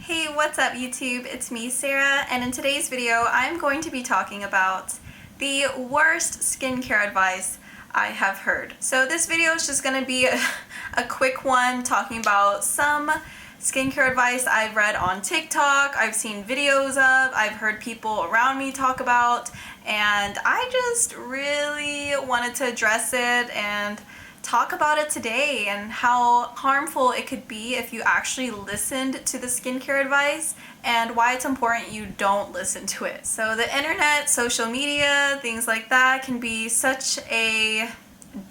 Hey, what's up YouTube? It's me, Sarah, and in today's video I'm going to be talking about the worst skincare advice I have heard. So this video is just going to be a quick one talking about some skincare advice I've read on TikTok, I've seen videos of, I've heard people around me talk about, and I just really wanted to address it and talk about it today and how harmful it could be if you actually listened to the skincare advice and why it's important you don't listen to it. So the internet, social media, things like that can be such a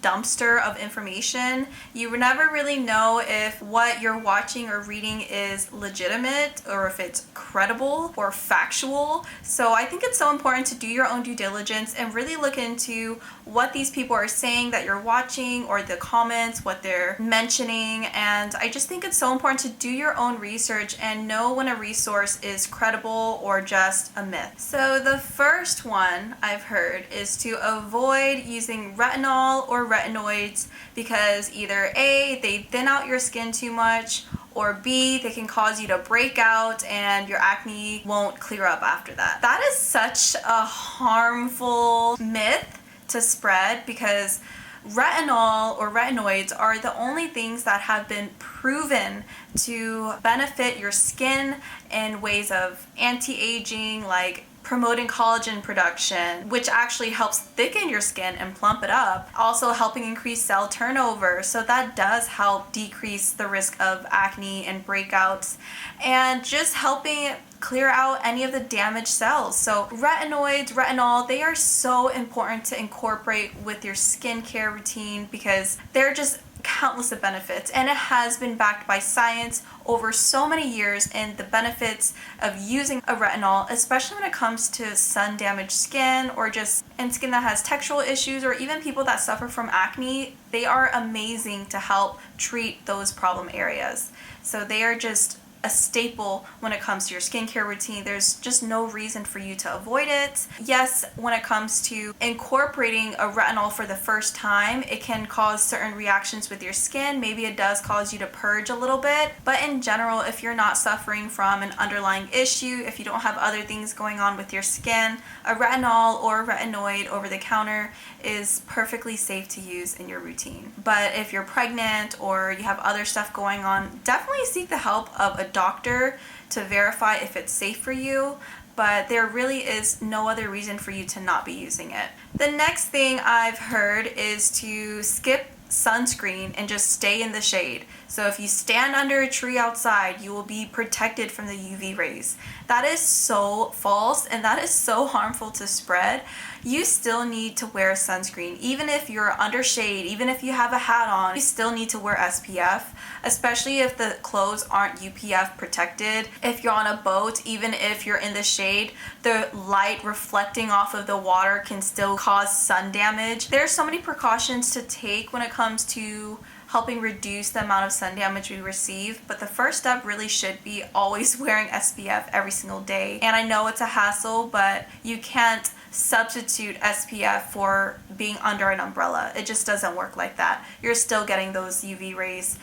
dumpster of information. You never really know if what you're watching or reading is legitimate or if it's credible or factual. So I think it's so important to do your own due diligence and really look into what these people are saying that you're watching or the comments, what they're mentioning. And I just think it's so important to do your own research and know when a resource is credible or just a myth. So the first one I've heard is to avoid using retinol or retinoids because either A, they thin out your skin too much, or B, they can cause you to break out and your acne won't clear up after that. That is such a harmful myth to spread because retinol or retinoids are the only things that have been proven to benefit your skin in ways of anti-aging, like promoting collagen production, which actually helps thicken your skin and plump it up, also helping increase cell turnover. So that does help decrease the risk of acne and breakouts and just helping clear out any of the damaged cells. So retinoids, retinol, they are so important to incorporate with your skincare routine because they're just countless of benefits, and it has been backed by science over so many years and the benefits of using a retinol, especially when it comes to sun damaged skin or just in skin that has textural issues or even people that suffer from acne. They are amazing to help treat those problem areas. So they are just a staple when it comes to your skincare routine. There's just no reason for you to avoid it. Yes, when it comes to incorporating a retinol for the first time, it can cause certain reactions with your skin. Maybe it does cause you to purge a little bit, but in general, if you're not suffering from an underlying issue, if you don't have other things going on with your skin, a retinol or a retinoid over the counter is perfectly safe to use in your routine. But if you're pregnant or you have other stuff going on, definitely seek the help of a doctor to verify if it's safe for you, but there really is no other reason for you to not be using it. The next thing I've heard is to skip sunscreen and just stay in the shade. So if you stand under a tree outside, you will be protected from the UV rays. That is so false and that is so harmful to spread. You still need to wear sunscreen. Even if you're under shade, even if you have a hat on, you still need to wear SPF, especially if the clothes aren't UPF protected. If you're on a boat, even if you're in the shade, the light reflecting off of the water can still cause sun damage. There are so many precautions to take when it comes to helping reduce the amount of sun damage we receive, but the first step really should be always wearing SPF every single day. And I know it's a hassle, but you can't substitute SPF for being under an umbrella. It just doesn't work like that. You're still getting those UV rays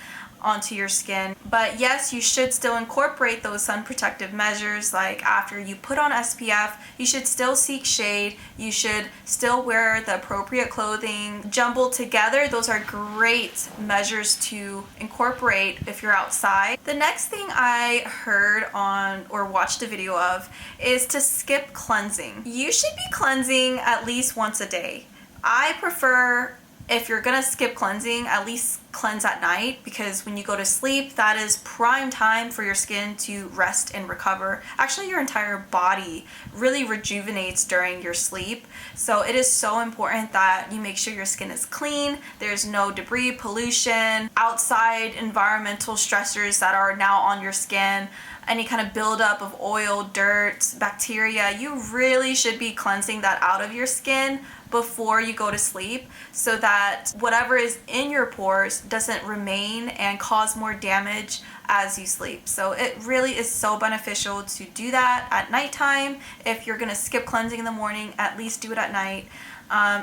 onto your skin. But yes, you should still incorporate those sun protective measures. Like after you put on SPF, you should still seek shade. You should still wear the appropriate clothing. Jumbled together, those are great measures to incorporate if you're outside. The next thing I heard on or watched a video of is to skip cleansing. You should be cleansing at least once a day. I prefer, if you're gonna skip cleansing, at least cleanse at night, because when you go to sleep, that is prime time for your skin to rest and recover. Actually, your entire body really rejuvenates during your sleep. So it is so important that you make sure your skin is clean, there's no debris, pollution, outside environmental stressors that are now on your skin, any kind of buildup of oil, dirt, bacteria. You really should be cleansing that out of your skin before you go to sleep so that whatever is in your pores doesn't remain and cause more damage as you sleep. So it really is so beneficial to do that at nighttime. If you're gonna skip cleansing in the morning, at least do it at night.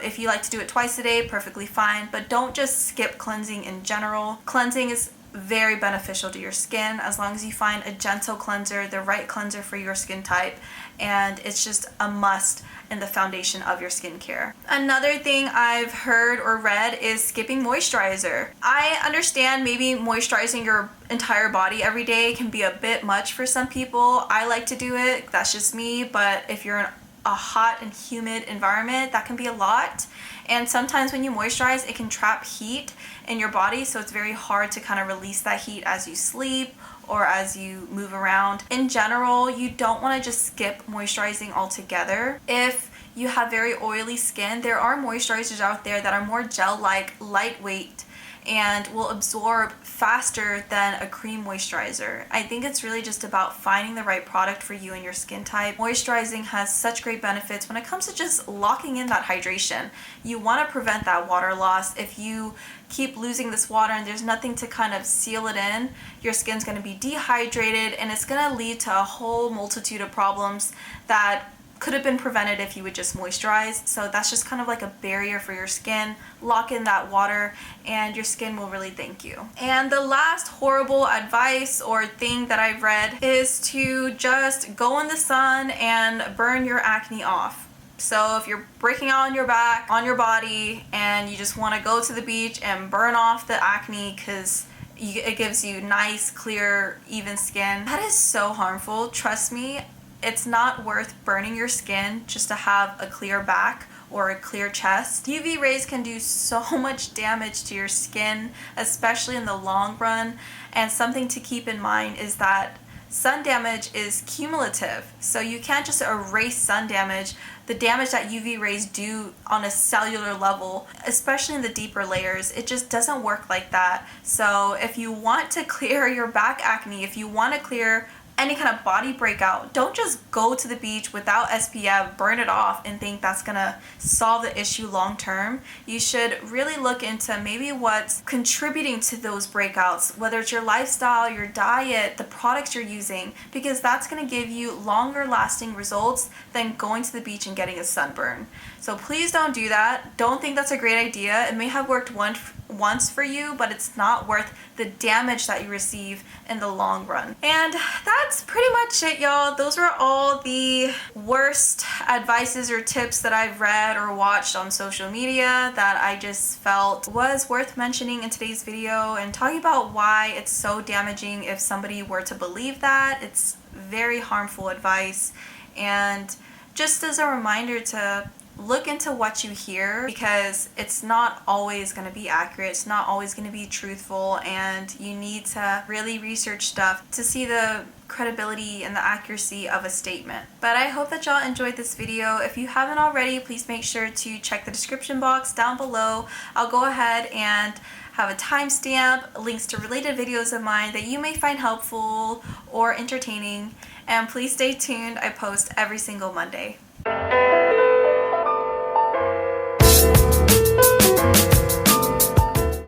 If you like to do it twice a day, perfectly fine, but don't just skip cleansing in general. Cleansing is very beneficial to your skin as long as you find a gentle cleanser, the right cleanser for your skin type, and it's just a must in the foundation of your skincare. Another thing I've heard or read is skipping moisturizer. I understand maybe moisturizing your entire body every day can be a bit much for some people. I like to do it, that's just me, but if you're in a hot and humid environment, that can be a lot. And sometimes when you moisturize, it can trap heat in your body, so it's very hard to kind of release that heat as you sleep or as you move around. In general, you don't want to just skip moisturizing altogether. If you have very oily skin, there are moisturizers out there that are more gel-like, lightweight, and will absorb faster than a cream moisturizer. I think it's really just about finding the right product for you and your skin type. Moisturizing has such great benefits when it comes to just locking in that hydration. You want to prevent that water loss. If you keep losing this water and there's nothing to kind of seal it in, your skin's going to be dehydrated, and it's going to lead to a whole multitude of problems that could have been prevented if you would just moisturize. So that's just kind of like a barrier for your skin. Lock in that water and your skin will really thank you. And the last horrible advice or thing that I've read is to just go in the sun and burn your acne off. So if you're breaking out on your back, on your body, and you just want to go to the beach and burn off the acne because it gives you nice, clear, even skin, that is so harmful. Trust me, it's not worth burning your skin just to have a clear back or a clear chest. UV rays can do so much damage to your skin, especially in the long run. And something to keep in mind is that sun damage is cumulative. So you can't just erase sun damage. The damage that UV rays do on a cellular level, especially in the deeper layers, it just doesn't work like that. So if you want to clear your back acne, if you want to clear any kind of body breakout, don't just go to the beach without SPF, burn it off, and think that's gonna solve the issue long term. You should really look into maybe what's contributing to those breakouts, whether it's your lifestyle, your diet, the products you're using, because that's gonna give you longer lasting results than going to the beach and getting a sunburn. So please don't do that. Don't think that's a great idea. It may have worked once for you, but it's not worth the damage that you receive in the long run. And that's pretty much it, y'all. Those were all the worst advices or tips that I've read or watched on social media that I just felt was worth mentioning in today's video and talking about why it's so damaging if somebody were to believe that. It's very harmful advice, and just as a reminder to look into what you hear, because it's not always going to be accurate, it's not always going to be truthful, and you need to really research stuff to see the credibility and the accuracy of a statement. But I hope that y'all enjoyed this video. If you haven't already, please make sure to check the description box down below. I'll go ahead and have a timestamp, links to related videos of mine that you may find helpful or entertaining, and please stay tuned. I post every single Monday.